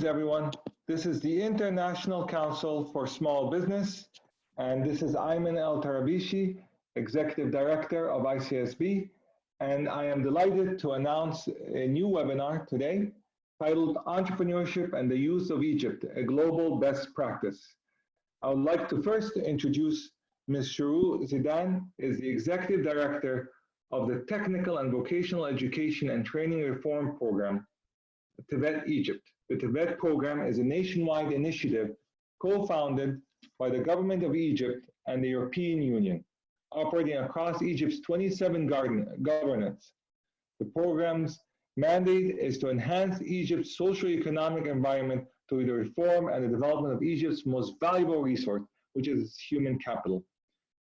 Greetings, everyone. This is the International Council for Small Business, and this is Ayman El-Tarabishi, Executive Director of Icsb, and I am delighted to announce a new webinar today titled Entrepreneurship and the Youth of Egypt, a Global Best Practice. I would like to first introduce Ms. Shoroke Zedan, is the Executive Director of the Technical and Vocational Education and Training Reform Program, TVET Egypt. The TVET program is a nationwide initiative co-founded by the government of Egypt and the European Union, operating across Egypt's 27 governorates. The program's mandate is to enhance Egypt's socio-economic environment through the reform and the development of Egypt's most valuable resource, which is its human capital.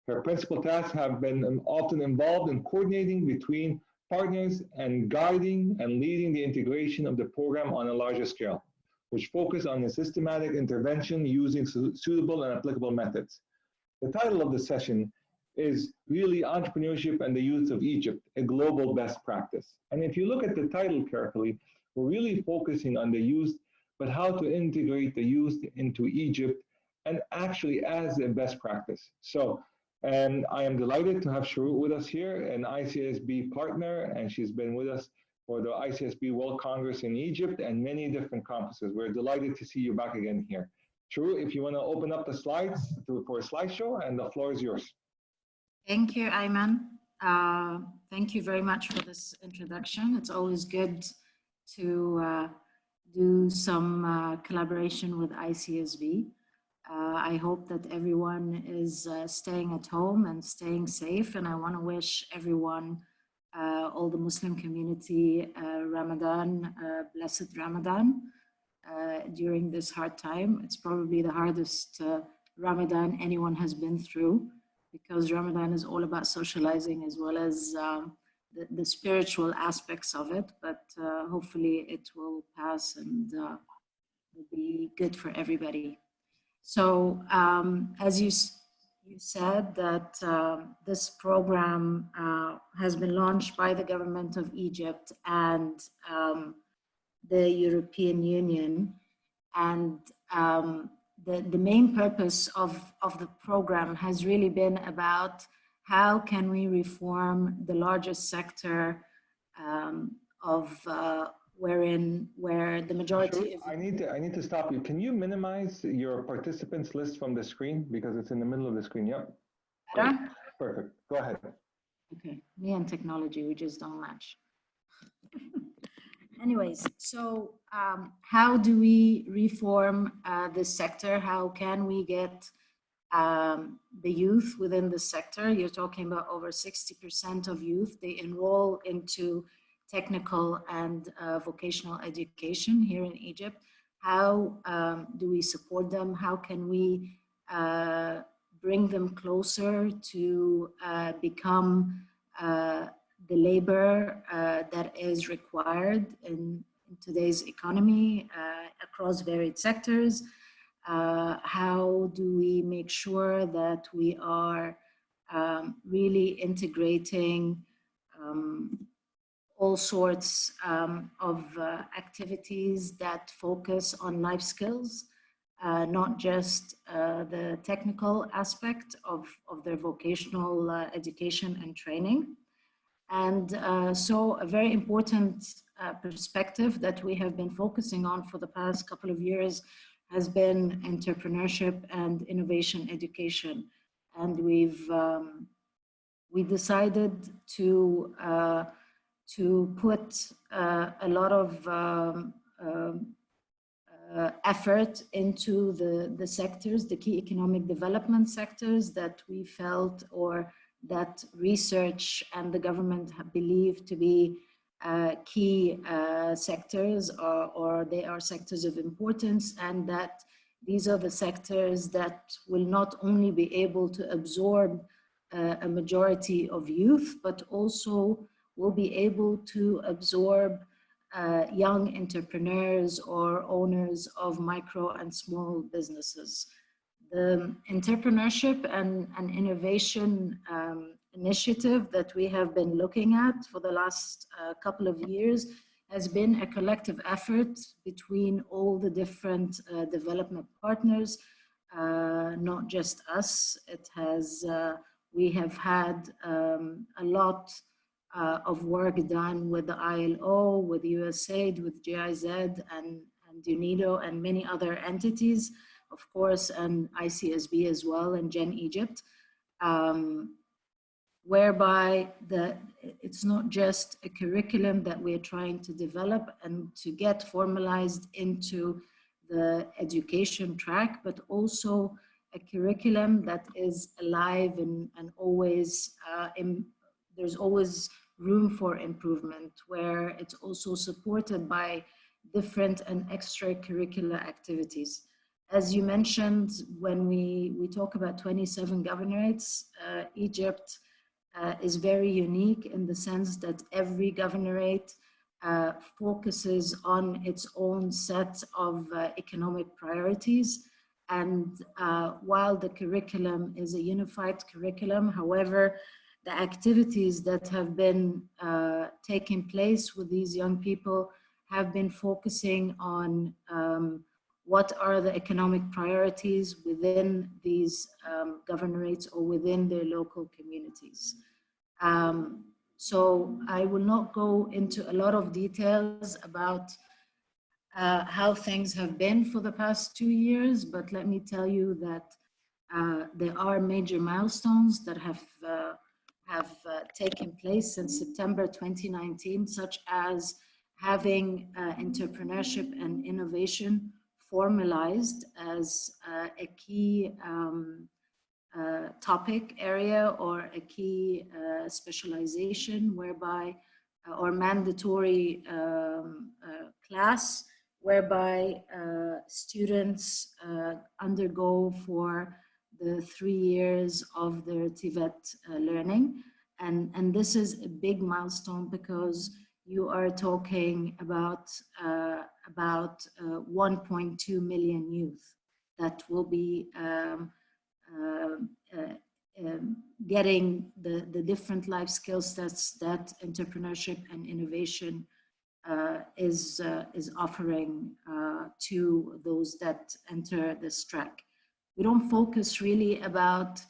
Her principal tasks have been often involved in coordinating between partners and guiding and leading the integration of the program on a larger scale, which focus on the systematic intervention using suitable and applicable methods. The title of the session is really Entrepreneurship and the Youth of Egypt, a Global Best Practice. And if you look at the title carefully, we're really focusing on the youth, but how to integrate the youth into Egypt and actually as a best practice. And I am delighted to have Shoroke with us here, an Icsb partner, and she's been with us for the Icsb World Congress in Egypt and many different conferences. We're delighted to see you back again here. Shoroke, if you want to open up the slides for a slideshow, and the floor is yours. Thank you, Ayman. Thank you very much for this introduction. It's always good to do some collaboration with Icsb. I hope that everyone is staying at home and staying safe, and I want to wish everyone, all the Muslim community, Ramadan, blessed Ramadan during this hard time. It's probably the hardest Ramadan anyone has been through, because Ramadan is all about socializing as well as the spiritual aspects of it, but hopefully it will pass and will be good for everybody. So as you said, that this program has been launched by the government of Egypt and the European Union, and the main purpose of the program has really been about how can we reform the largest sector where the majority of... I need to stop you. Can you minimize your participants list from the screen, because it's in the middle of the screen? Yep. Better? Perfect. Go ahead. Okay. Me and technology, we just don't match. Anyways, so how do we reform this sector? How can we get the youth within the sector? You're talking about over 60% of youth, they enroll into technical and vocational education here in Egypt. How do we support them? How can we bring them closer to become the labor that is required in today's economy across varied sectors? How do we make sure that we are really integrating all sorts of activities that focus on life skills, not just the technical aspect of their vocational education and training. And so a very important perspective that we have been focusing on for the past couple of years has been entrepreneurship and innovation education. And we decided to put a lot of effort into the sectors, the key economic development sectors that we felt, or that research and the government believed to be key sectors, or they are sectors of importance, and that these are the sectors that will not only be able to absorb a majority of youth, but also will be able to absorb young entrepreneurs or owners of micro and small businesses. The entrepreneurship and innovation initiative that we have been looking at for the last couple of years has been a collective effort between all the different development partners, not just us. It has, we have had a lot of work done with the ILO, with USAID, with GIZ, and UNIDO, and many other entities, of course, and Icsb as well, and Gen Egypt. Whereby it's not just a curriculum that we're trying to develop and to get formalized into the education track, but also a curriculum that is alive and always, there's always room for improvement, where it's also supported by different and extracurricular activities. As you mentioned, when we talk about 27 governorates, Egypt is very unique in the sense that every governorate focuses on its own set of economic priorities. And while the curriculum is a unified curriculum, however, the activities that have been taking place with these young people have been focusing on what are the economic priorities within these governorates or within their local communities. So I will not go into a lot of details about how things have been for the past 2 years, but let me tell you that there are major milestones that have taken place since September 2019, such as having entrepreneurship and innovation formalized as a key topic area or a key specialization, whereby or mandatory class, whereby students undergo for the 3 years of their TVET learning. And this is a big milestone because you are talking about 1.2 million youth that will be getting the different life skill sets that entrepreneurship and innovation is offering to those that enter this track. We don't focus really about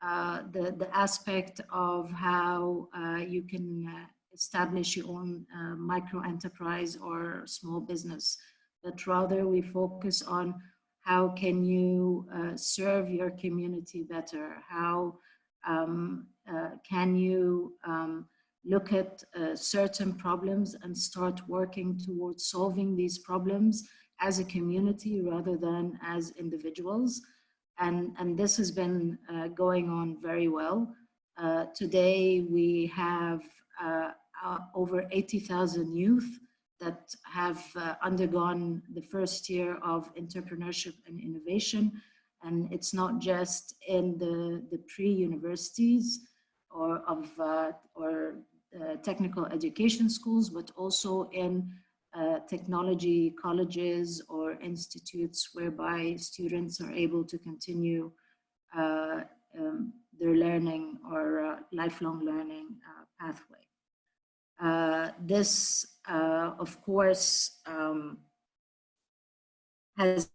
the aspect of how you can establish your own micro enterprise or small business, but rather we focus on how can you serve your community better? How can you look at certain problems and start working towards solving these problems as a community rather than as individuals? And this has been going on very well. Today we have over 80,000 youth that have undergone the first year of entrepreneurship and innovation. And it's not just in the pre-universities or technical education schools, but also in technology colleges or institutes whereby students are able to continue their learning or lifelong learning pathway. This, of course, has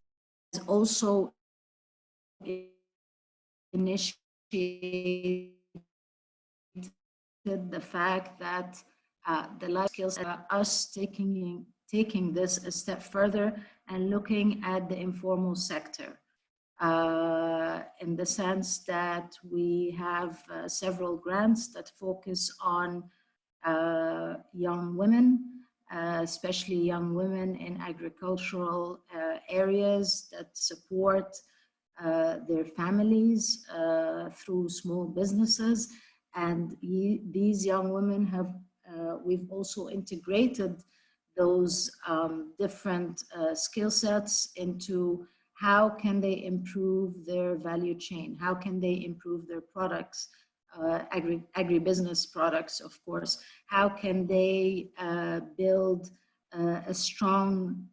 also initiated the fact that the life skills are us taking this a step further and looking at the informal sector in the sense that we have several grants that focus on young women, especially young women in agricultural areas that support their families through small businesses. And these young women have, we've also integrated those different skill sets into how can they improve their value chain, how can they improve their products, agribusiness products, of course, how can they build a strong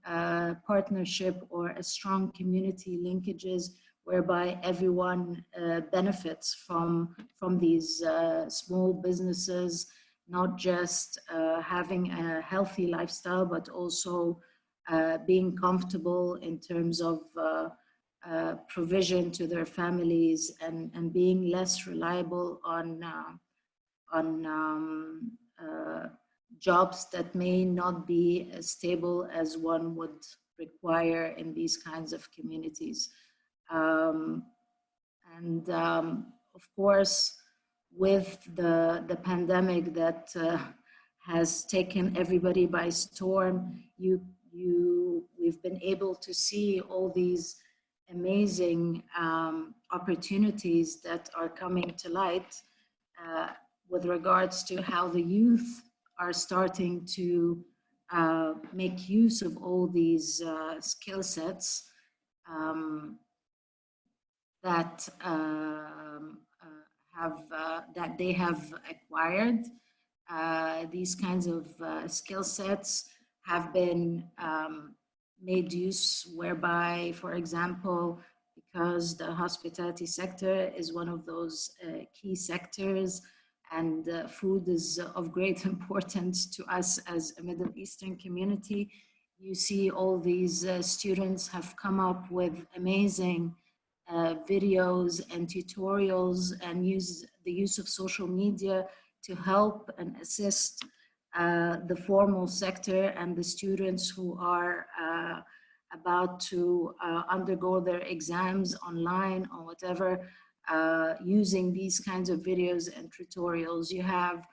partnership or a strong community linkages whereby everyone benefits from these small businesses not just having a healthy lifestyle, but also being comfortable in terms of provision to their families, and being less reliable on jobs that may not be as stable as one would require in these kinds of communities. Of course, with the pandemic that has taken everybody by storm, we've been able to see all these amazing opportunities that are coming to light with regards to how the youth are starting to make use of all these skill sets that that they have acquired. These kinds of skill sets have been made use, whereby, for example, because the hospitality sector is one of those key sectors, and food is of great importance to us as a Middle Eastern community, you see all these students have come up with amazing videos and tutorials, and use the use of social media to help and assist the formal sector and the students who are about to undergo their exams online or whatever, using these kinds of videos and tutorials. You have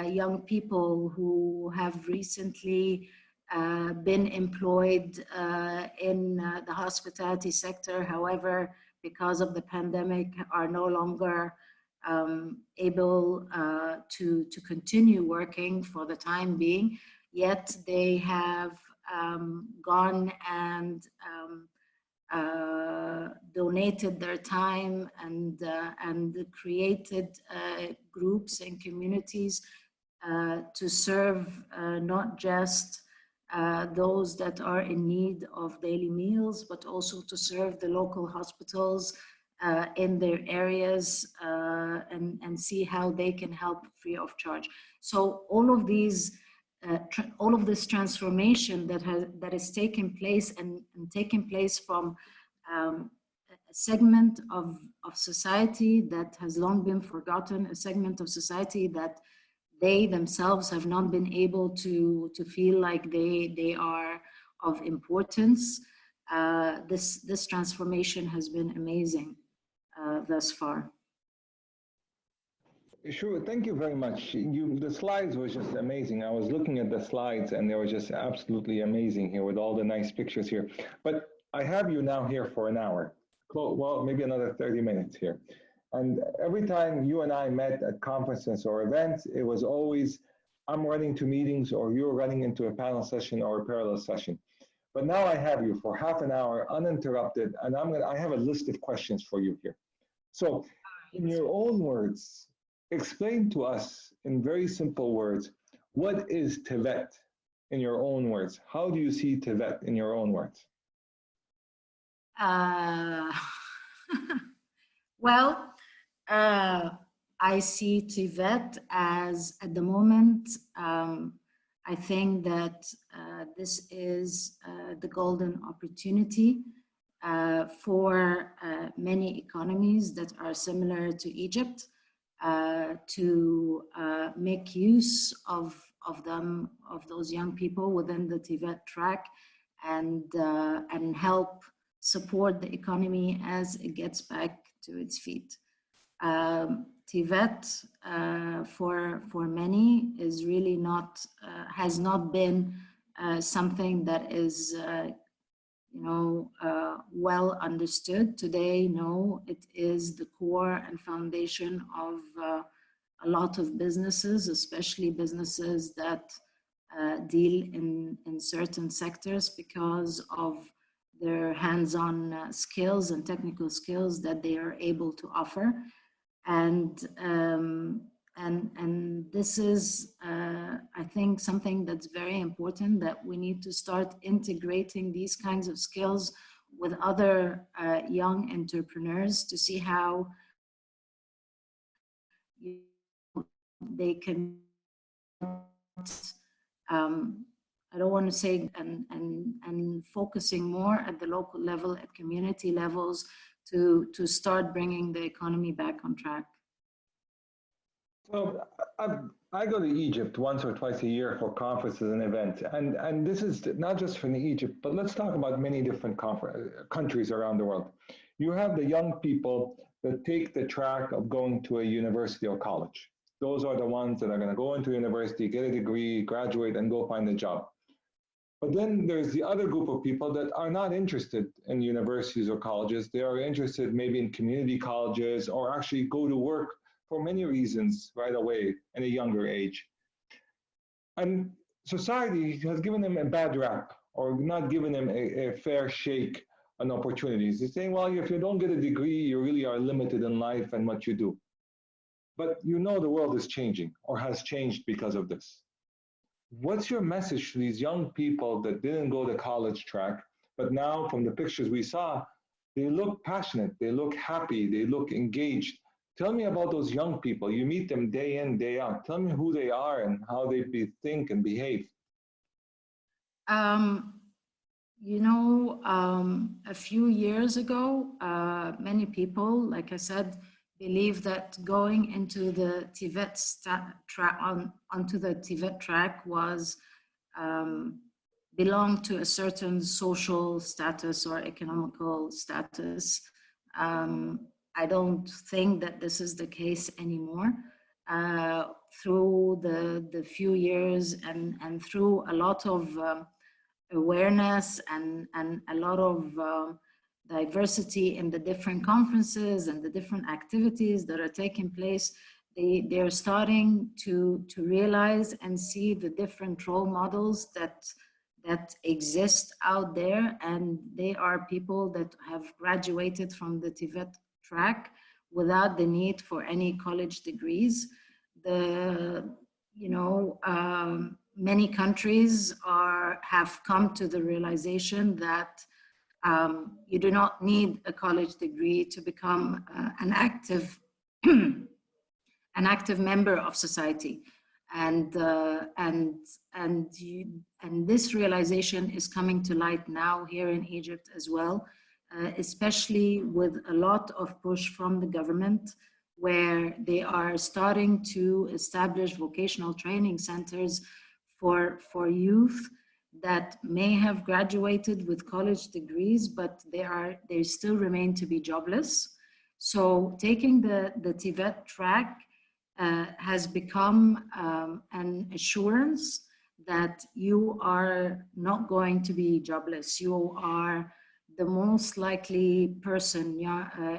young people who have recently been employed in the hospitality sector, however, because of the pandemic, are no longer able to continue working for the time being, yet they have gone and donated their time and created groups and communities to serve not just those that are in need of daily meals, but also to serve the local hospitals in their areas and see how they can help free of charge. So all of these, all of this transformation that is taking place and taking place from a segment of society that has long been forgotten, a segment of society that they themselves have not been able to feel like they are of importance. This transformation has been amazing thus far. Sure, thank you very much. The slides were just amazing. I was looking at the slides and they were just absolutely amazing here with all the nice pictures here. But I have you now here for an hour, well, maybe another 30 minutes here. And every time you and I met at conferences or events, it was always, I'm running to meetings or you're running into a panel session or a parallel session. But now I have you for half an hour uninterrupted, and I have a list of questions for you here. So in your own words, explain to us in very simple words, what is TVET in your own words? How do you see TVET in your own words? Well, I see TVET as, at the moment, I think that this is the golden opportunity for many economies that are similar to Egypt to make use of those young people within the TVET track and help support the economy as it gets back to its feet. TVET for many is really not, has not been something that is well understood today. No, it is the core and foundation of a lot of businesses, especially businesses that deal in certain sectors, because of their hands-on skills and technical skills that they are able to offer. And this is, I think, something that's very important, that we need to start integrating these kinds of skills with other young entrepreneurs to see how they can I don't want to say, and focusing more at the local level, at community levels, to start bringing the economy back on track. So I go to Egypt once or twice a year for conferences and events, and this is not just from Egypt, but let's talk about many different countries around the world. You have the young people that take the track of going to a university or college. Those are the ones that are going to go into university, get a degree, graduate, and go find a job. But then there's the other group of people that are not interested in universities or colleges. They are interested maybe in community colleges, or actually go to work for many reasons right away at a younger age. And society has given them a bad rap, or not given them a fair shake on opportunities. They're saying, well, if you don't get a degree, you really are limited in life and what you do. But you know the world is changing, or has changed because of this. What's your message to these young people that didn't go the college track, but now from the pictures we saw, they look passionate, they look happy, they look engaged? Tell me about those young people. You meet them day in, day out. Tell me who they are and how they think and behave. A few years ago, many people, like I said, believe that going into the TVET onto the TVET track was belonged to a certain social status or economical status. I don't think that this is the case anymore. Through the few years and through a lot of awareness and a lot of diversity in the different conferences and the different activities that are taking place, they're starting to realize and see the different role models that exist out there, and they are people that have graduated from the TVET track without the need for any college degrees. Many countries have come to the realization that you do not need a college degree to become an active member of society, and this realization is coming to light now here in Egypt as well, especially with a lot of push from the government, where they are starting to establish vocational training centers for youth that may have graduated with college degrees, but they still remain to be jobless. So taking the TVET track has become an assurance that you are not going to be jobless. You are the most likely person,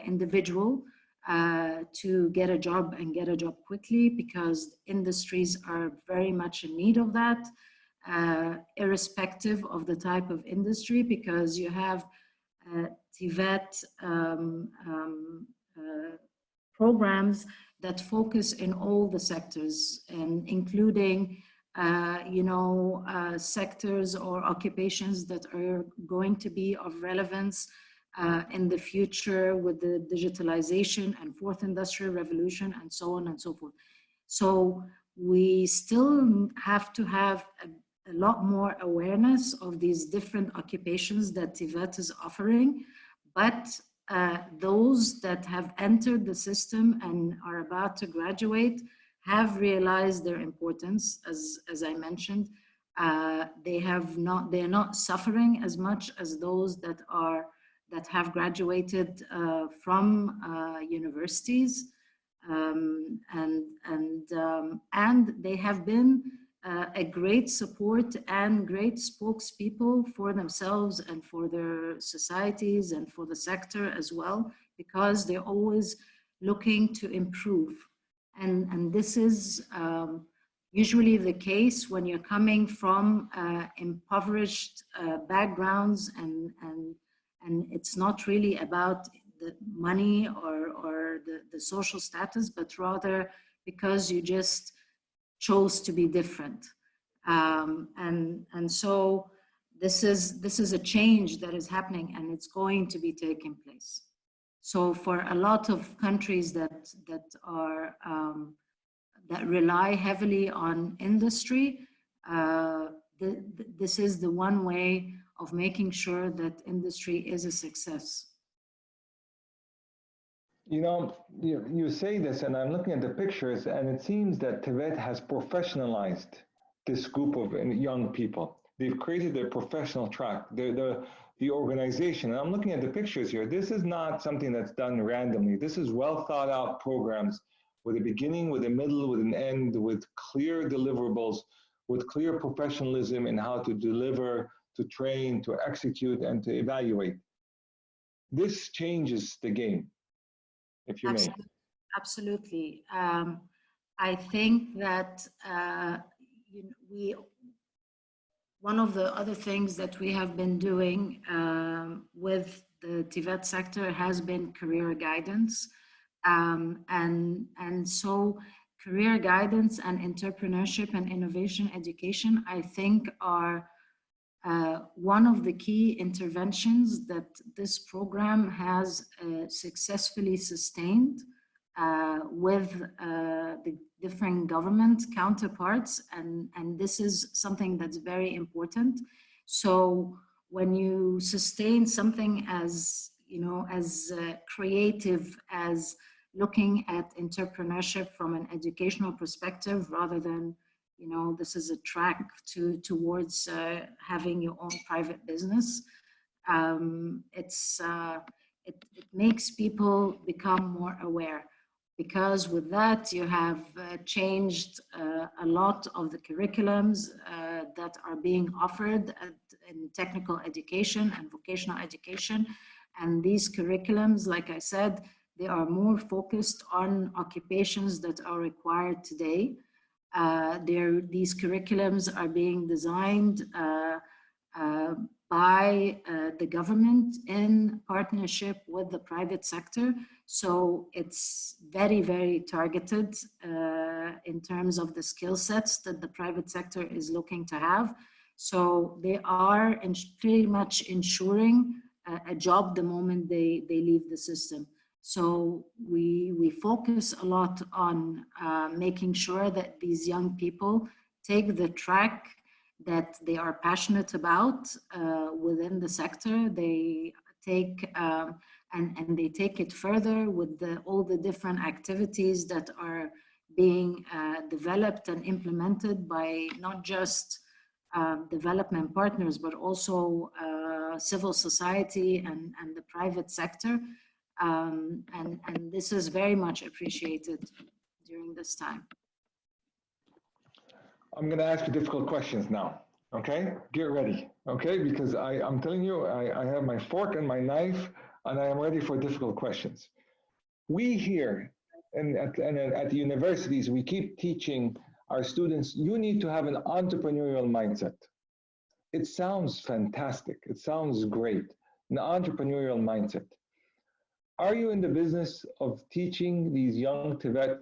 individual, to get a job and get a job quickly, because industries are very much in need of that, irrespective of the type of industry, because you have TVET programs that focus in all the sectors, and including sectors or occupations that are going to be of relevance in the future with the digitalization and fourth industrial revolution and so on and so forth. So we still have to have a lot more awareness of these different occupations that TVET is offering, but those that have entered the system and are about to graduate have realized their importance. As I mentioned, they are not suffering as much as those that have graduated from universities, and they have been a great support and great spokespeople for themselves and for their societies and for the sector as well, because they're always looking to improve. And this is usually the case when you're coming from impoverished backgrounds, and it's not really about the money or the social status, but rather because you just chose to be different. And so this is a change that is happening, and it's going to be taking place. So for a lot of countries that rely heavily on industry, this is the one way of making sure that industry is a success. You know, you say this, and I'm looking at the pictures, and it seems that Tibet has professionalized this group of young people. They've created their professional track, the organization. And I'm looking at the pictures here. This is not something that's done randomly. This is well thought out programs with a beginning, with a middle, with an end, with clear deliverables, with clear professionalism in how to deliver, to train, to execute, and to evaluate. This changes the game, if you may. Absolutely. I think that one of the other things that we have been doing with the TVET sector has been career guidance. And so career guidance and entrepreneurship and innovation education, I think, are one of the key interventions that this program has successfully sustained with the different government counterparts, and this is something that's very important. So when you sustain something as, you know, as creative as looking at entrepreneurship from an educational perspective, rather than, you know, this is a track towards having your own private business, it makes people become more aware. Because with that, you have changed a lot of the curriculums that are being offered in technical education and vocational education. And these curriculums, like I said, they are more focused on occupations that are required today. These curriculums are being designed by the government in partnership with the private sector. So it's very, very targeted in terms of the skill sets that the private sector is looking to have. So they are pretty much ensuring a job the moment they leave the system. So we focus a lot on making sure that these young people take the track that they are passionate about within the sector. They take and they take it further with all the different activities that are being developed and implemented by not just development partners, but also civil society and the private sector. And this is very much appreciated during this time. I'm going to ask you difficult questions now, okay? Get ready, okay? Because I'm telling you, I have my fork and my knife, and I am ready for difficult questions. We here and at the universities, we keep teaching our students, you need to have an entrepreneurial mindset. It sounds fantastic. It sounds great, an entrepreneurial mindset. Are you in the business of teaching these young Tibet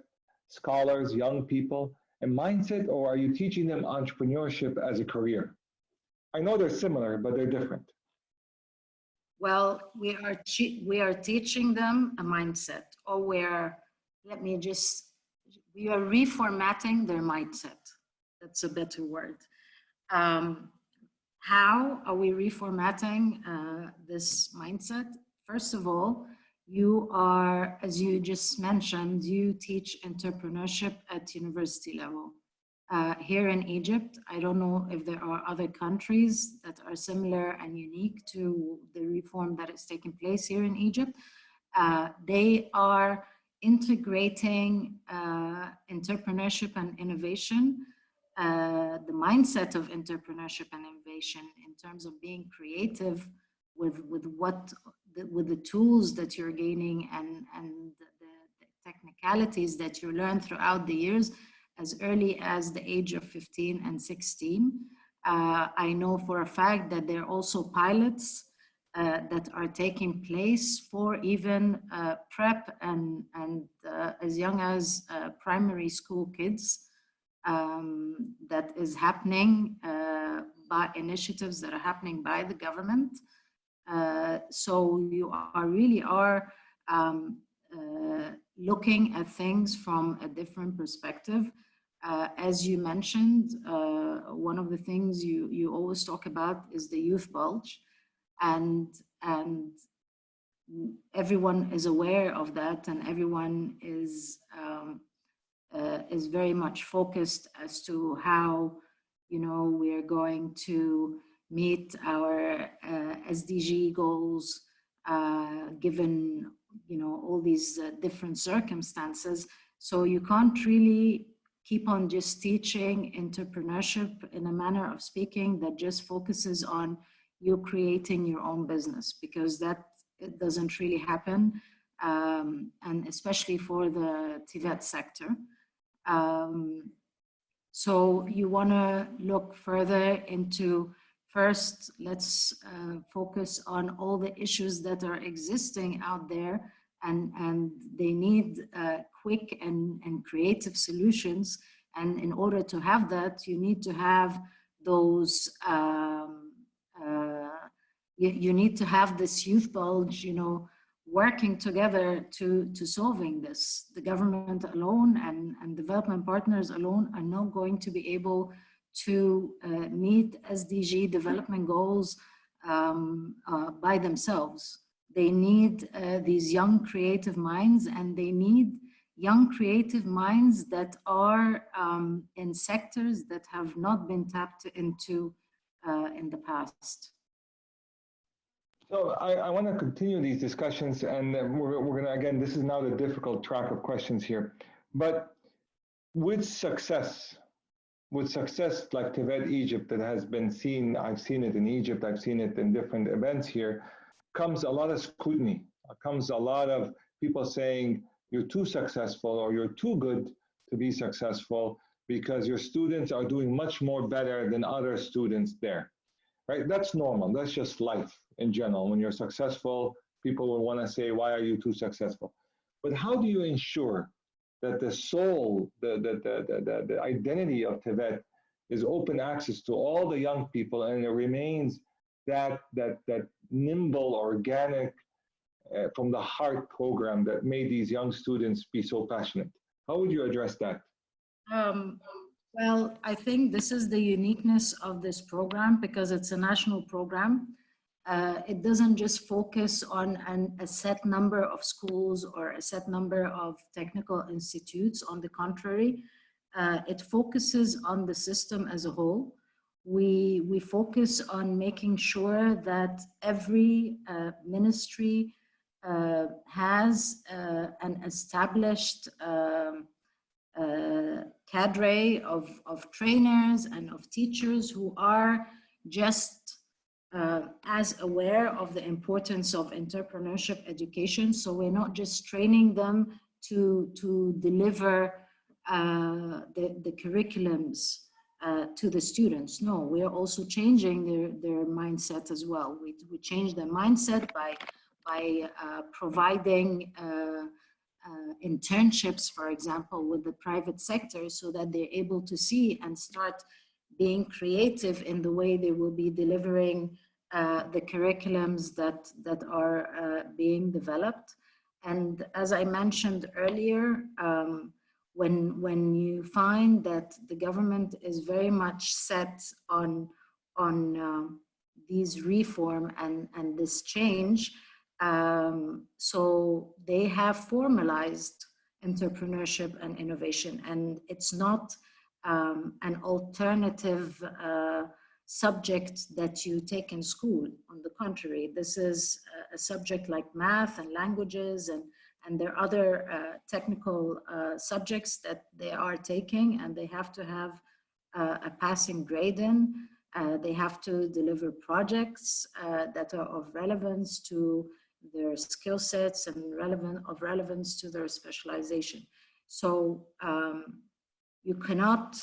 scholars, young people, a mindset, or are you teaching them entrepreneurship as a career? I know they're similar, but they're different. Well, we are teaching them a mindset, or we are reformatting their mindset. That's a better word. How are we reformatting this mindset? First of all, you are, as you just mentioned, you teach entrepreneurship at university level. Here in Egypt, I don't know if there are other countries that are similar and unique to the reform that is taking place here in Egypt. They are integrating entrepreneurship and innovation, the mindset of entrepreneurship and innovation in terms of being creative with the tools that you're gaining and the technicalities that you learn throughout the years, as early as the age of 15 and 16. I know for a fact that there are also pilots that are taking place for even prep and as young as primary school kids. That is happening by initiatives that are happening by the government. So you really are looking at things from a different perspective. As you mentioned, one of the things you always talk about is the youth bulge, and everyone is aware of that, and everyone is very much focused as to how, you know, we're going to meet our SDG goals, given, you know, all these different circumstances. So you can't really keep on just teaching entrepreneurship in a manner of speaking that just focuses on you creating your own business, because that it doesn't really happen, and especially for the TVET sector. So you want to look further into, first, let's focus on all the issues that are existing out there, and they need quick and creative solutions. And in order to have that, you need to have those, you need to have this youth bulge, you know, working together to solving this. The government alone and development partners alone are not going to be able to meet SDG development goals by themselves. They need these young creative minds, and they need young creative minds that are in sectors that have not been tapped into in the past. So I want to continue these discussions, and we're going to, again, this is now the difficult track of questions here. But with success like TVET Egypt that has been seen, I've seen it in Egypt, I've seen it in different events here, comes a lot of scrutiny, comes a lot of people saying you're too successful or you're too good to be successful because your students are doing much more better than other students there. Right? That's normal. That's just life in general. When you're successful, people will want to say, why are you too successful? But how do you ensure that the soul, the identity of TVET is open access to all the young people, and it remains that nimble, organic, from the heart program that made these young students be so passionate? How would you address that? Well, I think this is the uniqueness of this program, because it's a national program. It doesn't just focus on a set number of schools or a set number of technical institutes. On the contrary, it focuses on the system as a whole. We focus on making sure that every ministry has an established cadre of trainers and of teachers who are just as aware of the importance of entrepreneurship education. So we're not just training them to deliver the curriculums to the students. No, we are also changing their mindset as well. We change their mindset by providing internships, for example, with the private sector, so that they're able to see and start being creative in the way they will be delivering the curriculums that are being developed. And as I mentioned earlier, when you find that the government is very much set on these reform and this change, so they have formalized entrepreneurship and innovation, and it's not an alternative subject that you take in school. On the contrary, this is a subject like math and languages, and there are other technical subjects that they are taking, and they have to have a passing grade in. They have to deliver projects that are of relevance to their skill sets and of relevance to their specialization. So you cannot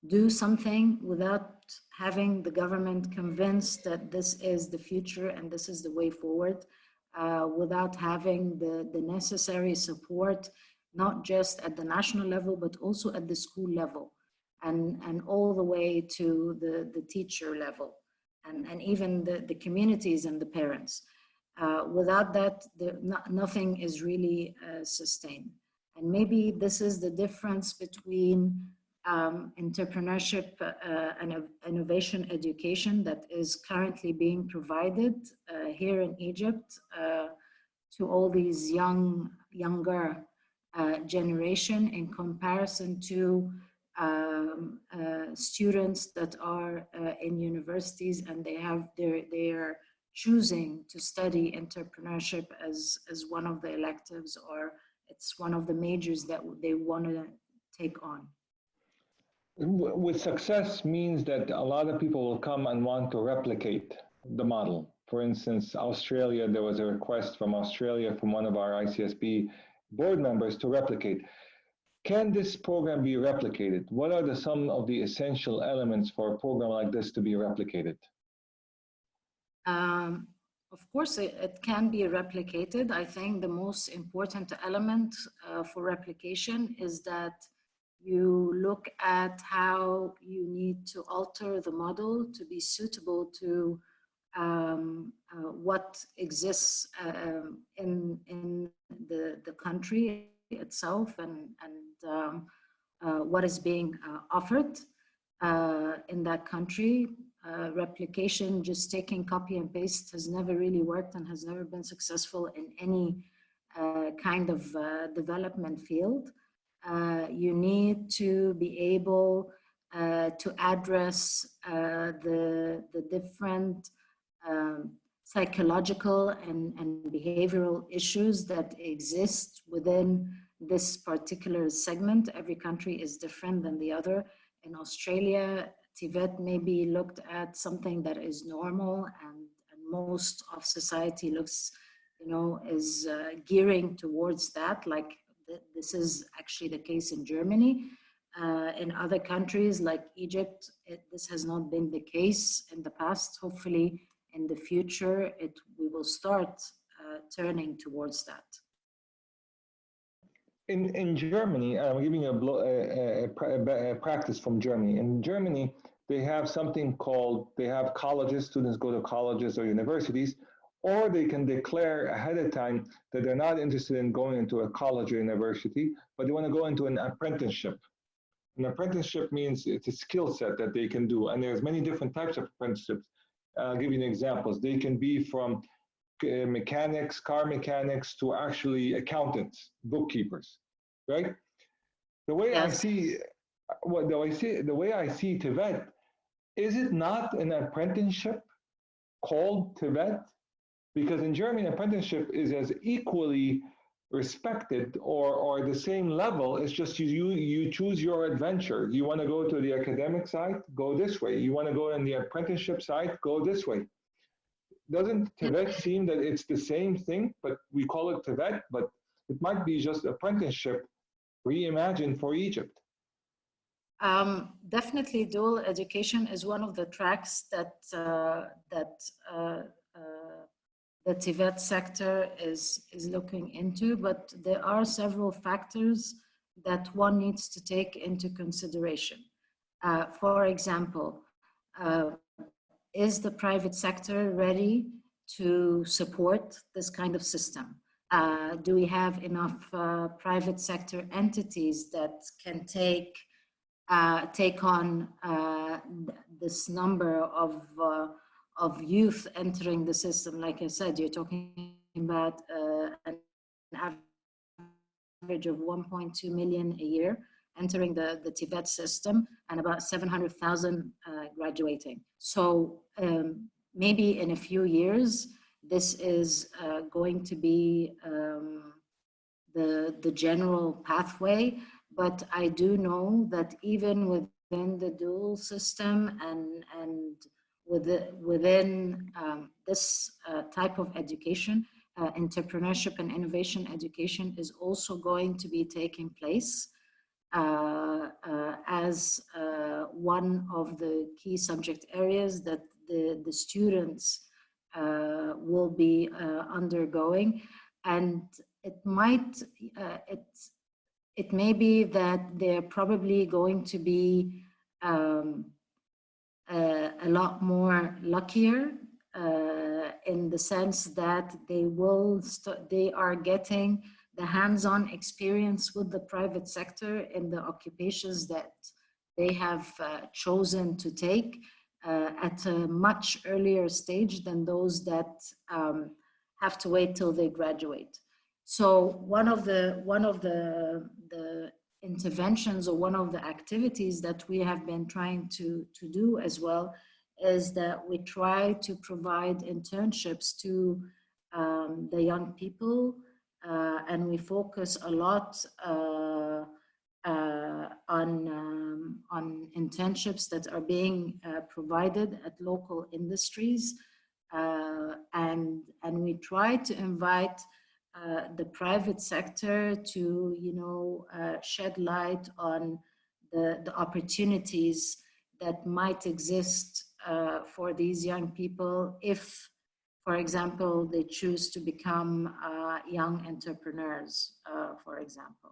do something without having the government convinced that this is the future and this is the way forward, without having the necessary support, not just at the national level, but also at the school level, and all the way to the teacher level, and even the communities and the parents. Without that, nothing is really sustained. And maybe this is the difference between entrepreneurship and innovation education that is currently being provided here in Egypt to all these younger generation in comparison to students that are in universities and they are choosing to study entrepreneurship as one of the electives, or it's one of the majors that they want to take on. With success means that a lot of people will come and want to replicate the model. For instance, Australia, there was a request from Australia from one of our ICSB board members to replicate. Can this program be replicated? What are some of the essential elements for a program like this to be replicated? Of course, it can be replicated. I think the most important element for replication is that you look at how you need to alter the model to be suitable to what exists in the country itself and what is being offered in that country. Replication, just taking copy and paste, has never really worked and has never been successful in any kind of development field. You need to be able to address the different psychological and behavioral issues that exist within this particular segment. Every country is different than the other. In Australia, Tibet may be looked at something that is normal, and most of society looks, is gearing towards that. Like this is actually the case in Germany. In other countries like Egypt, this has not been the case in the past. Hopefully, in the future, we will start turning towards that. In Germany, I'm giving a practice from Germany. In Germany, they have something called, they have colleges, students go to colleges or universities, or they can declare ahead of time that they're not interested in going into a college or university, but they want to go into an apprenticeship. An apprenticeship means it's a skill set that they can do, and there's many different types of apprenticeships. I'll give you examples. They can be from mechanics, car mechanics, to actually accountants, bookkeepers, right? The way I see, the way I see Tibet, is it not an apprenticeship called Tibet? Because in Germany, apprenticeship is as equally respected or the same level. It's just you choose your adventure. You want to go to the academic side, go this way. You want to go in the apprenticeship side, go this way. Doesn't Tibet seem that it's the same thing, but we call it Tibet, but it might be just apprenticeship reimagined for Egypt? Definitely dual education is one of the tracks that the Tibet sector is looking into, but there are several factors that one needs to take into consideration. For example, is the private sector ready to support this kind of system? Do we have enough private sector entities that can take on this number of youth entering the system? Like I said, you're talking about an average of 1.2 million a year entering the Tibet system, and about 700,000 graduating. So maybe in a few years, this is going to be the general pathway. But I do know that even within the dual system and within this type of education, entrepreneurship and innovation education is also going to be taking place as one of the key subject areas that the students will be undergoing. And it may be that they're probably going to be a lot more luckier in the sense that they are getting the hands-on experience with the private sector in the occupations that they have chosen to take at a much earlier stage than those that have to wait till they graduate. So one of the interventions, or one of the activities that we have been trying to do as well, is that we try to provide internships to the young people, and we focus a lot on internships that are being provided at local industries, and we try to invite the private sector to, you know, shed light on the opportunities that might exist for these young people if, for example, they choose to become young entrepreneurs, for example.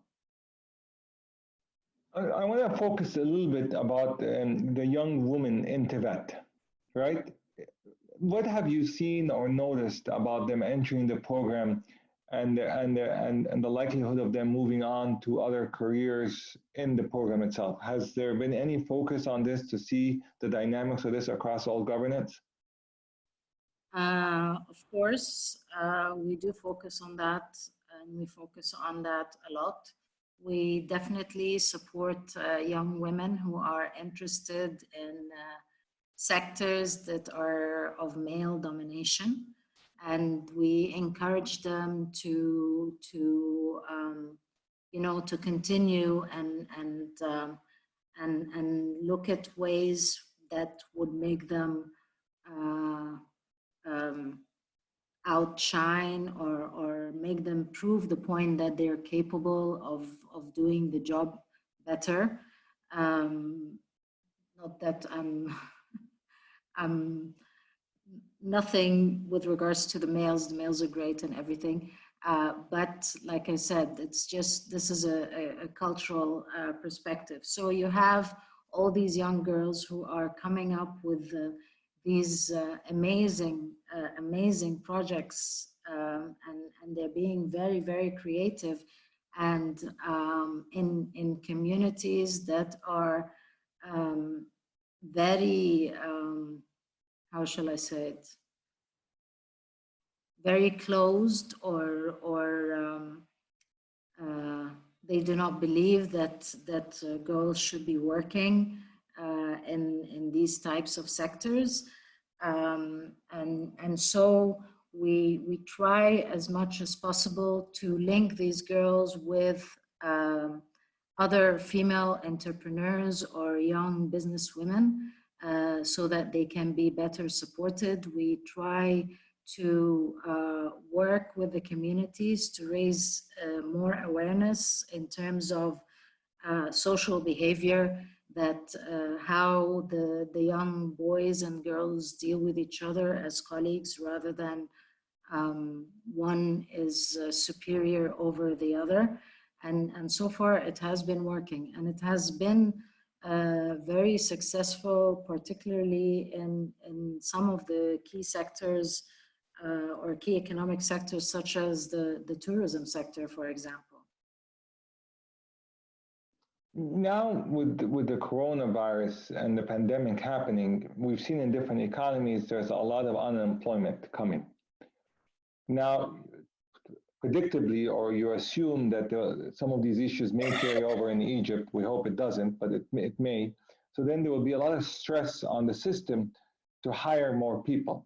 I want to focus a little bit about the young women in Tibet, right? What have you seen or noticed about them entering the program and the likelihood of them moving on to other careers in the program itself? Has there been any focus on this to see the dynamics of this across all governorates? Of course, we do focus on that, and we focus on that a lot. We definitely support young women who are interested in sectors that are of male domination, and we encourage them to you know, to continue and look at ways that would make them outshine or make them prove the point that they're capable of doing the job better. Not that I'm nothing with regards to the males are great and everything, but like I said, it's just, this is a cultural perspective. So you have all these young girls who are coming up with these amazing projects, and they're being very, very creative, and in communities that are very, how shall I say it, very closed, or they do not believe that girls should be working in these types of sectors, and so we try as much as possible to link these girls with other female entrepreneurs or young business women, so that they can be better supported. We try to work with the communities to raise more awareness in terms of social behavior, that how the young boys and girls deal with each other as colleagues, rather than one is superior over the other. And so far it has been working, and it has been very successful, particularly in some of the key sectors or key economic sectors, such as the tourism sector, for example. Now, with the coronavirus and the pandemic happening, we've seen in different economies, there's a lot of unemployment coming. Now, predictably, or you assume that some of these issues may carry over in Egypt. We hope it doesn't, but it may. So then there will be a lot of stress on the system to hire more people.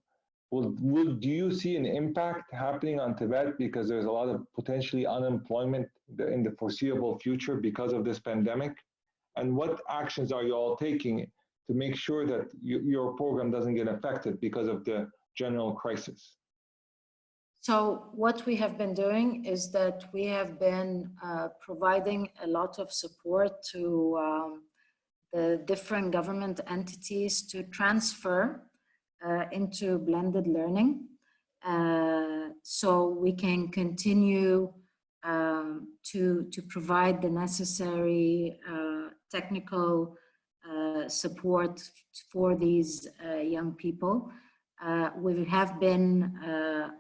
Do you see an impact happening on Tibet because there's a lot of potentially unemployment in the foreseeable future because of this pandemic? And what actions are you all taking to make sure that your program doesn't get affected because of the general crisis? So what we have been doing is that we have been providing a lot of support to the different government entities to transfer into blended learning, so we can continue to provide the necessary technical support for these young people. We have been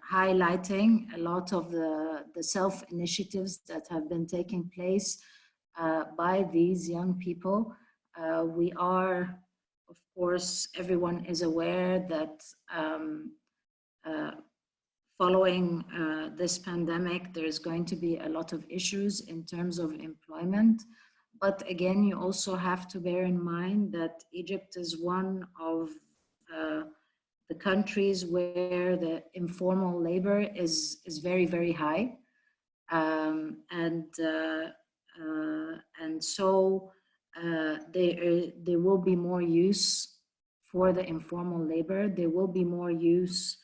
highlighting a lot of the self-initiatives that have been taking place by these young people. We are, of course, everyone is aware that following this pandemic, there's going to be a lot of issues in terms of employment. But again, you also have to bear in mind that Egypt is one of the countries where the informal labor is very, very high. And so there will be more use for the informal labor. There will be more use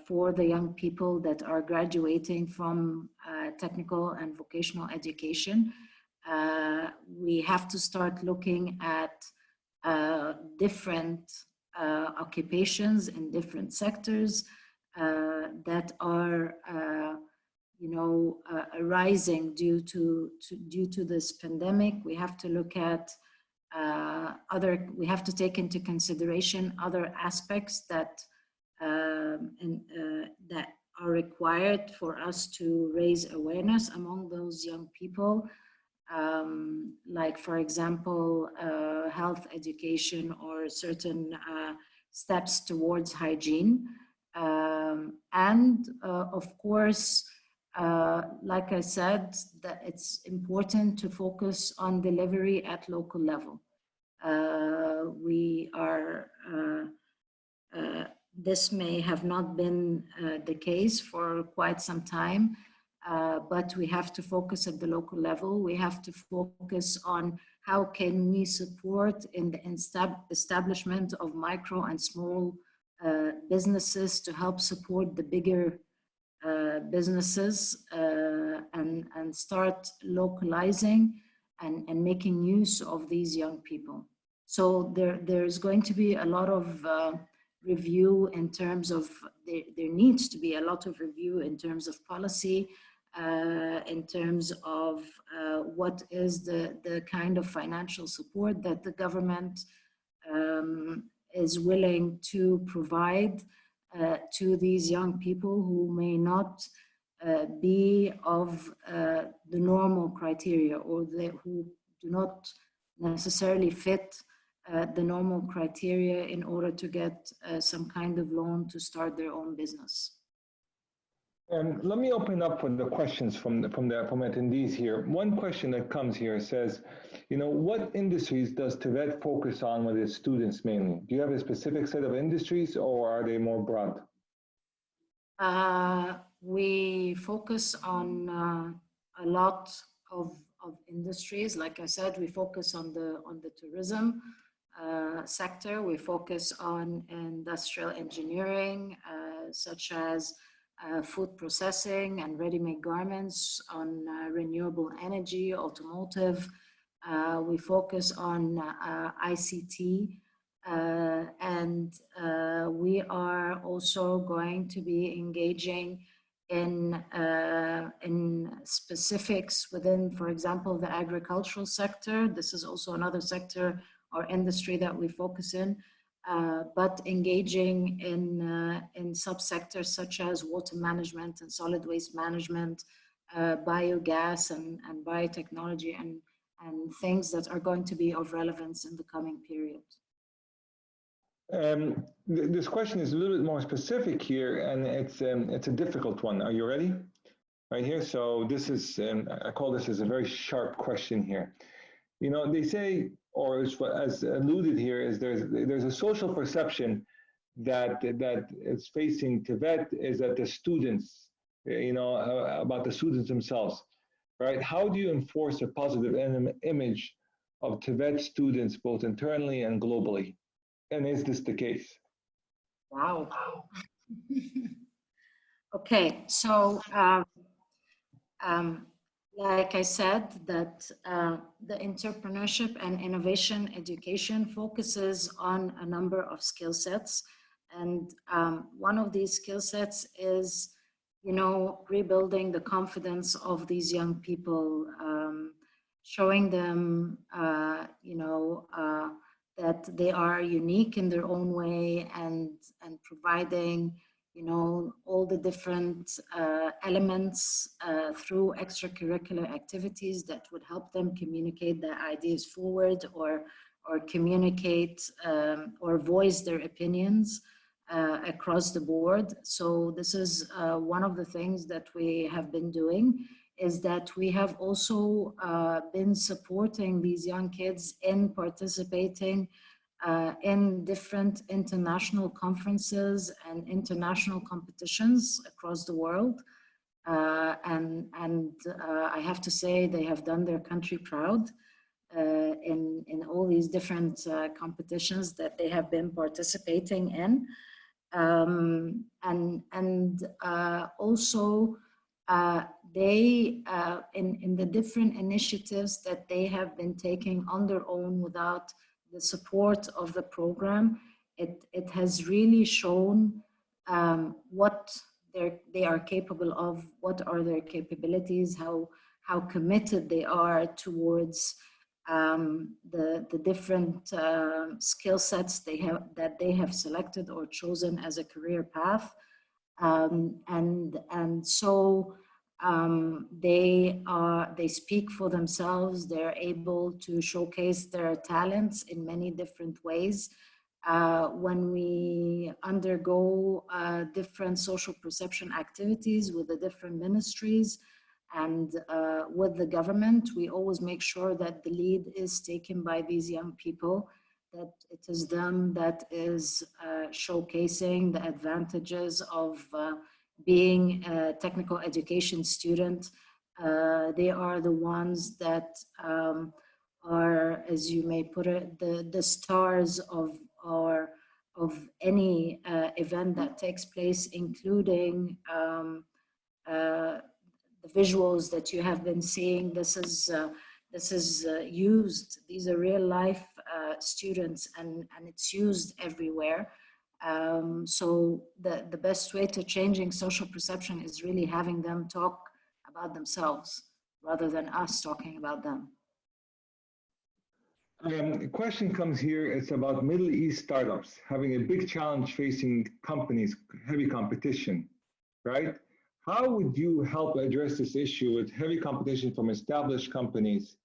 for the young people that are graduating from technical and vocational education. We have to start looking at different occupations in different sectors that are arising due to this pandemic. We have to look at we have to take into consideration other aspects that that are required for us to raise awareness among those young people, like, for example, health education or certain steps towards hygiene. And of course, like I said, that it's important to focus on delivery at local level. This may have not been the case for quite some time, but we have to focus at the local level. We have to focus on how can we support in the establishment of micro and small businesses to help support the bigger businesses and start localizing and making use of these young people. So there's going to be a lot of review in terms of, there needs to be a lot of review in terms of policy, in terms of what is the kind of financial support that the government is willing to provide to these young people who may not be of the normal criteria, or who do not necessarily fit the normal criteria in order to get some kind of loan to start their own business. Let me open up for the questions from attendees here. One question that comes here says, what industries does TVET focus on with its students mainly? Do you have a specific set of industries, or are they more broad? We focus on a lot of industries. Like I said, we focus on the tourism sector. We focus on industrial engineering, such as food processing and ready-made garments, on renewable energy, automotive. We focus on ICT, and we are also going to be engaging in specifics within, for example, the agricultural sector. This is also another sector or industry that we focus in. But engaging in subsectors such as water management and solid waste management, biogas and biotechnology, and things that are going to be of relevance in the coming period. This question is a little bit more specific here, and it's a difficult one. Are you ready? Right here. So this is, I call this as a very sharp question here. They say, or as alluded here, is there's a social perception that is facing TVET, is that the students, about the students themselves, right? How do you enforce a positive image of TVET students, both internally and globally? And is this the case? Wow. Okay, so like I said, that the entrepreneurship and innovation education focuses on a number of skill sets. And one of these skill sets is, rebuilding the confidence of these young people, showing them, that they are unique in their own way, and providing, you know, all the different elements through extracurricular activities that would help them communicate their ideas forward, or communicate or voice their opinions across the board. So this is one of the things that we have been doing, is that we have also been supporting these young kids in participating in different international conferences and international competitions across the world. And I have to say, they have done their country proud in all these different competitions that they have been participating in. Also, they, in the different initiatives that they have been taking on their own without the support of the program, it has really shown what they are capable of, what are their capabilities, how committed they are towards the different skill sets that they have selected or chosen as a career path. So they speak for themselves. They're able to showcase their talents in many different ways. When we undergo different social perception activities with the different ministries and with the government, we always make sure that the lead is taken by these young people, that it is them that is showcasing the advantages of being a technical education student. They are the ones that are, as you may put it, the stars of any event that takes place, including the visuals that you have been seeing. This is used. These are real life students, and it's used everywhere. So the best way to changing social perception is really having them talk about themselves rather than us talking about them. The question comes here, it's about Middle East startups having a big challenge facing companies, heavy competition, right? How would you help address this issue with heavy competition from established companies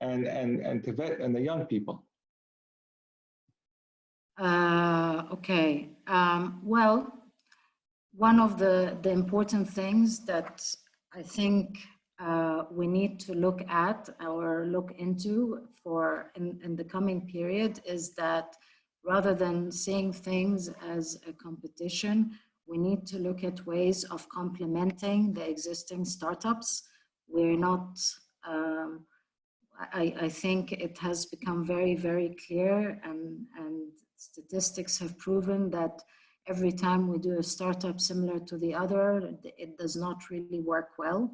and TVET and the young people? Okay. Well, one of the important things that I think we need to look at or look into in the coming period is that rather than seeing things as a competition, we need to look at ways of complementing the existing startups. We're not, I think it has become very, very clear, and statistics have proven that every time we do a startup similar to the other, it does not really work well.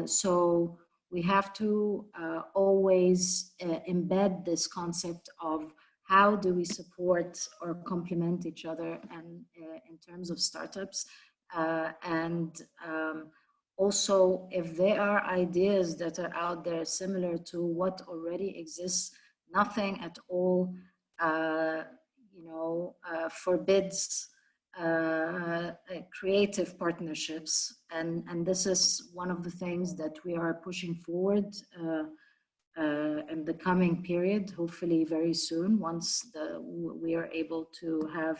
So we have to always embed this concept of how do we support or complement each other, and in terms of startups, also, if there are ideas that are out there similar to what already exists, nothing at all, forbids creative partnerships, and this is one of the things that we are pushing forward in the coming period, hopefully very soon, once we are able to have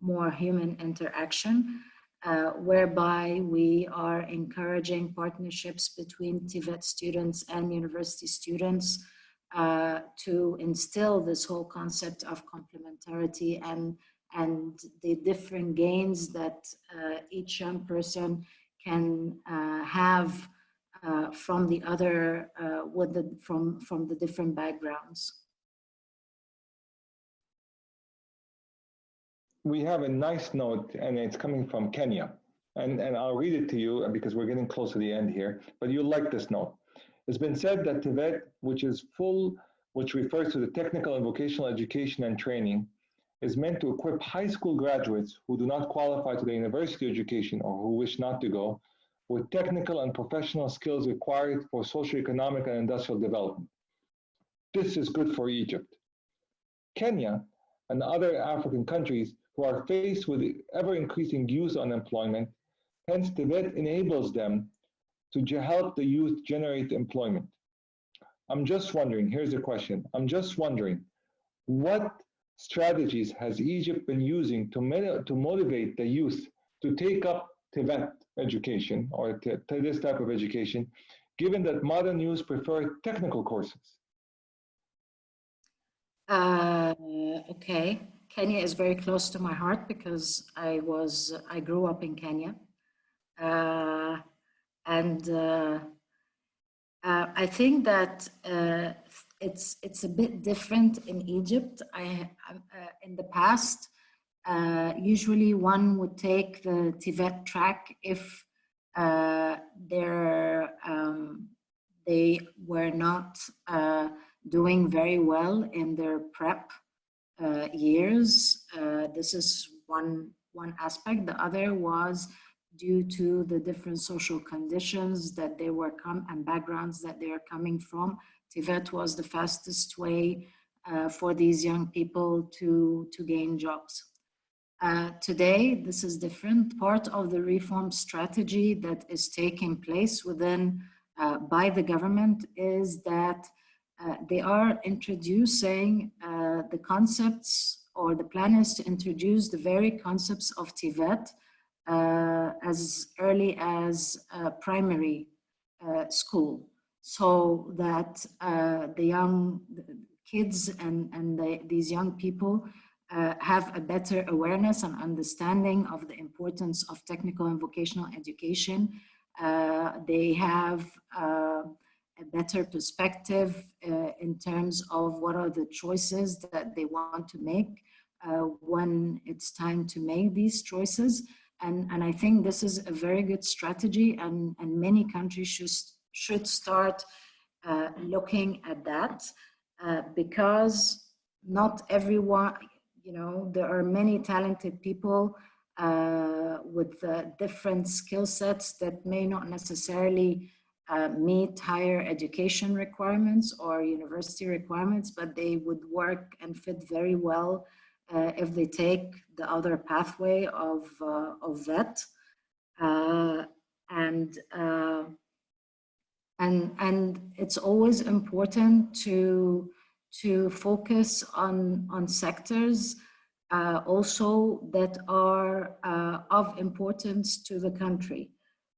more human interaction, whereby we are encouraging partnerships between TVET students and university students to instill this whole concept of complementarity and the different gains that each young person can have from the other, from the different backgrounds. We have a nice note, and it's coming from Kenya, and I'll read it to you because we're getting close to the end here, but you'll like this note. It's been said that TVET, which refers to the technical and vocational education and training, is meant to equip high school graduates who do not qualify to the university education or who wish not to go with technical and professional skills required for socio-economic and industrial development. This is good for Egypt. Kenya and other African countries who are faced with ever-increasing youth unemployment, hence TVET enables them to help the youth generate employment. I'm just wondering, here's the question, I'm just wondering, what strategies has Egypt been using to motivate the youth to take up TVET education or to this type of education, given that modern youth prefer technical courses? Okay, Kenya is very close to my heart because I grew up in Kenya, I think that it's a bit different in Egypt. In the past, usually one would take the TVET track if they were not doing very well in their prep years. This is one aspect. The other was due to the different social conditions that they were and backgrounds that they are coming from. TVET was the fastest way for these young people to gain jobs. Today, this is different. Part of the reform strategy that is taking place within by the government is that they are introducing the concepts, or the plan is to introduce the very concepts of TVET as early as primary school, so that the young kids and these young people have a better awareness and understanding of the importance of technical and vocational education. They have a better perspective in terms of what are the choices that they want to make when it's time to make these choices. And I think this is a very good strategy, and many countries should start looking at that because not everyone, there are many talented people with different skill sets that may not necessarily meet higher education requirements or university requirements, but they would work and fit very well if they take the other pathway of VET. And it's always important to focus on sectors also that are of importance to the country.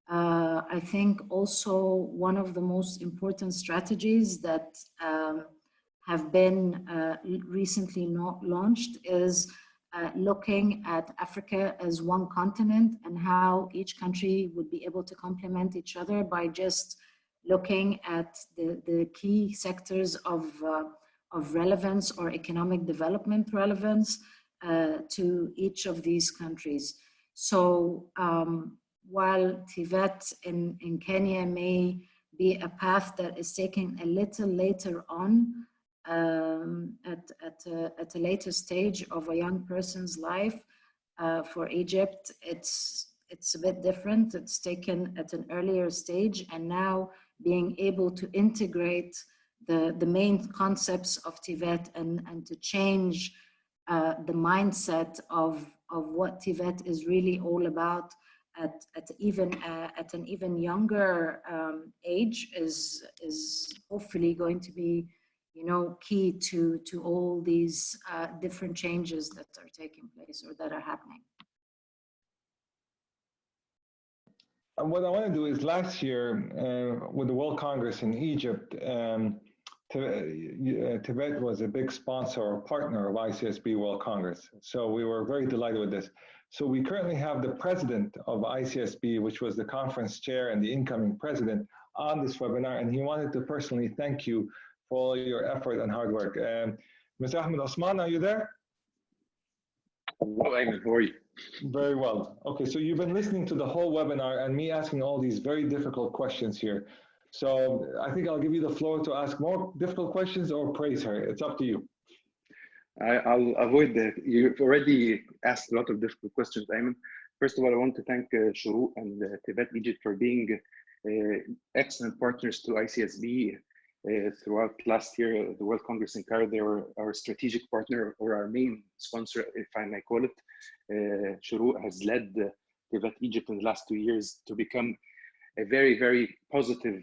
I think also one of the most important strategies that have been recently launched is looking at Africa as one continent and how each country would be able to complement each other by just looking at the key sectors of relevance or economic development relevance to each of these countries. So while TVET in Kenya may be a path that is taken a little later on, at a later stage of a young person's life, for Egypt, it's a bit different. It's taken at an earlier stage, and now being able to integrate the main concepts of TVET and to change the mindset of what TVET is really all about at an even younger age is hopefully going to be key to all these different changes that are taking place or that are happening. And what I want to do is, last year with the World Congress in Egypt, TVET was a big sponsor or partner of ICSB World Congress. So we were very delighted with this. So we currently have the president of ICSB, which was the conference chair and the incoming president, on this webinar, and he wanted to personally thank you for all your effort and hard work. Mr. Ahmed Osman, are you there? Hello, Ayman, how are you? Very well. Okay, so you've been listening to the whole webinar and me asking all these very difficult questions here. So I think I'll give you the floor to ask more difficult questions or praise her. It's up to you. I'll avoid that. You've already asked a lot of difficult questions, Ayman. First of all, I want to thank Shoroke and TVET Egypt for being excellent partners to ICSB throughout last year, the World Congress in Cairo. They were our strategic partner, or our main sponsor, if I may call it. Shoroke has led TVET Egypt in the last 2 years to become a very, very positive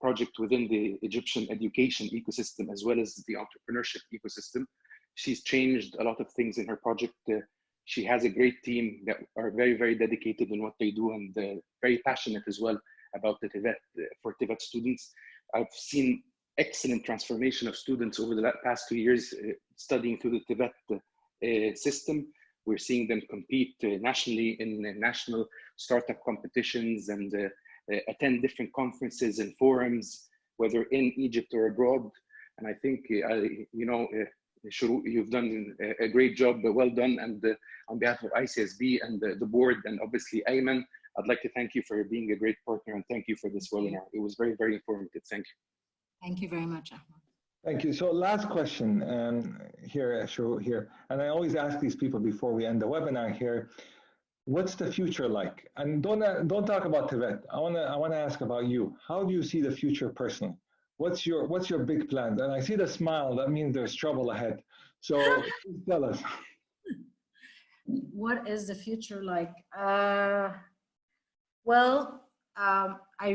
project within the Egyptian education ecosystem, as well as the entrepreneurship ecosystem. She's changed a lot of things in her project. She has a great team that are very, very dedicated in what they do, and very passionate as well about the TVET, for TVET students. I've seen excellent transformation of students over the past 2 years studying through the TVET system. We're seeing them compete nationally in national startup competitions and attend different conferences and forums, whether in Egypt or abroad. And I think, Shoroke, you've done a great job, well done. And on behalf of ICSB and the board, and obviously Ayman, I'd like to thank you for being a great partner, and thank you for this webinar. It was very, very informative. Thank you. Thank you very much, Ahmed. Thank you. So last question here, Shoroke here, and I always ask these people before we end the webinar here, what's the future like? And don't talk about TVET. I wanna ask about you. How do you see the future personally? What's your big plans? And I see the smile. That means there's trouble ahead. So please tell us. What is the future like? I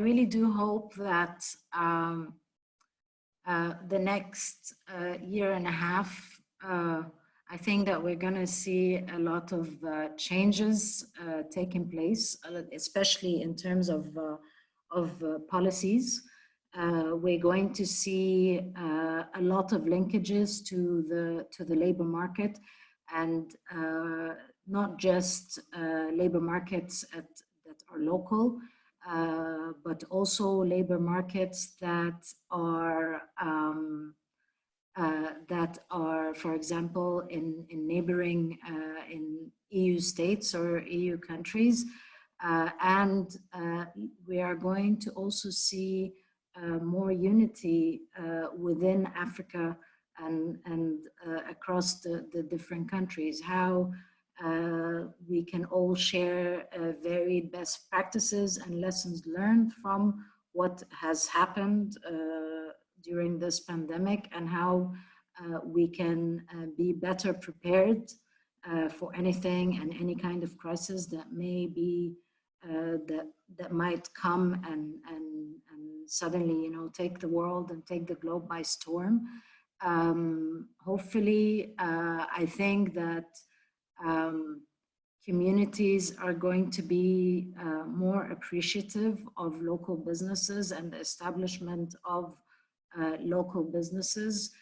really do hope that the next year and a half, I think that we're going to see a lot of changes taking place, especially in terms of policies. We're going to see a lot of linkages to the labor market, and not just labor markets that are local, but also labor markets that are, for example, in neighboring in EU states or EU countries, and we are going to also see more unity within Africa and across the different countries. How we can all share varied best practices and lessons learned from what has happened during this pandemic, and how we can be better prepared for anything and any kind of crisis that may be that might come and suddenly, take the world and take the globe by storm. Hopefully, I think that communities are going to be more appreciative of local businesses and the establishment of local businesses,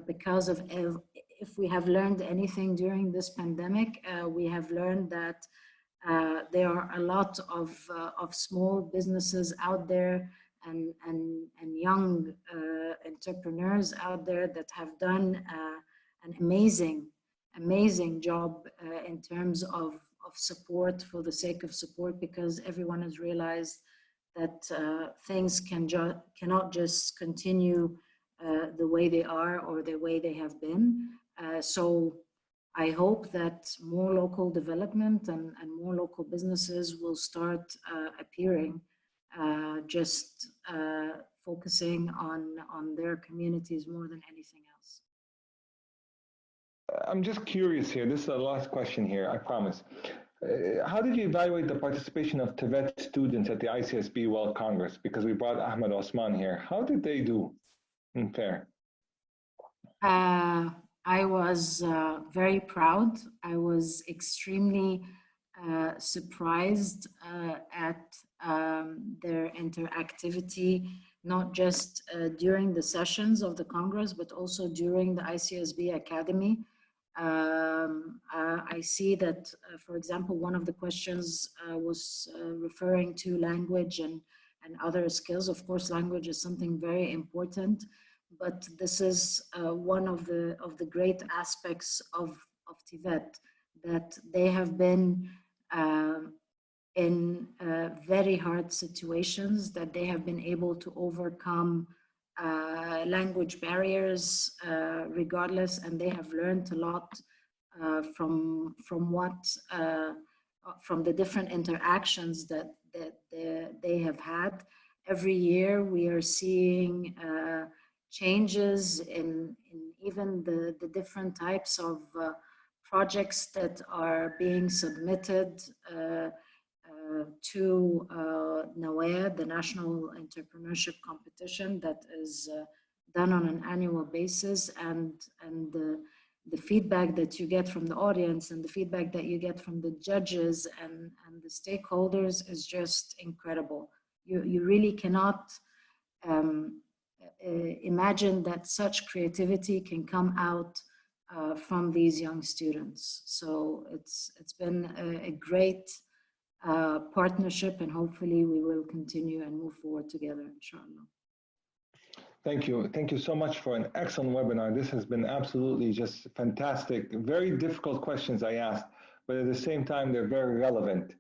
because of, if we have learned anything during this pandemic, we have learned that there are a lot of small businesses out there and young entrepreneurs out there that have done an amazing job in terms of support for the sake of support, because everyone has realized that things cannot just continue the way they are or the way they have been. So I hope that more local development and more local businesses will start appearing, just focusing on their communities more than anything else. I'm just curious here. This is the last question here, I promise. How did you evaluate the participation of TVET students at the ICSB World Congress? Because we brought Ahmed Osman here. How did they do in fair? I was very proud. I was extremely surprised at their interactivity, not just during the sessions of the Congress, but also during the ICSB Academy. I see that, for example, one of the questions was referring to language and other skills. Of course, language is something very important, but this is one of the great aspects of TVET, that they have been in very hard situations, that they have been able to overcome language barriers regardless, and they have learned a lot from the different interactions that they have had. every year we are seeing changes in even the different types of projects that are being submitted to NAWEA, the National Entrepreneurship Competition that is done on an annual basis, and the feedback that you get from the audience and the feedback that you get from the judges and the stakeholders is just incredible. You really cannot imagine that such creativity can come out from these young students. So it's been a great partnership, and hopefully we will continue and move forward together, inshallah. Thank you. Thank you so much for an excellent webinar. This has been absolutely just fantastic. Very difficult questions I asked, but at the same time, they're very relevant.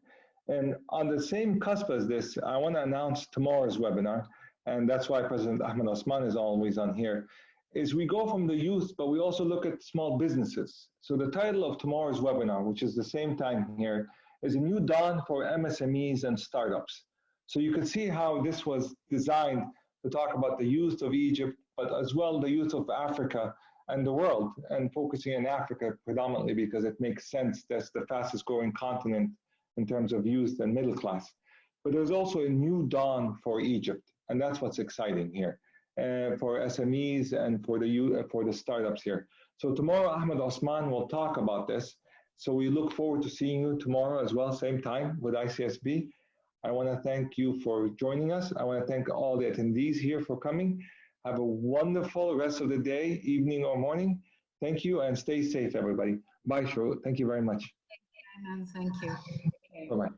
And on the same cusp as this, I want to announce tomorrow's webinar, and that's why President Ahmed Osman is always on here, is we go from the youth, but we also look at small businesses. So the title of tomorrow's webinar, which is the same time here, is A New Dawn for MSMEs and Startups. So you can see how this was designed to talk about the youth of Egypt, but as well the youth of Africa and the world, and focusing in Africa predominantly because it makes sense. That's the fastest growing continent in terms of youth and middle class. But there's also a new dawn for Egypt, and that's what's exciting here for SMEs and for the startups here. So tomorrow, Ahmed Osman will talk about this. So we look forward to seeing you tomorrow as well, same time with ICSB. I want to thank you for joining us. I want to thank all the attendees here for coming. Have a wonderful rest of the day, evening or morning. Thank you, and stay safe, everybody. Bye, Shoroke. Thank you very much. Thank you. Bye-bye.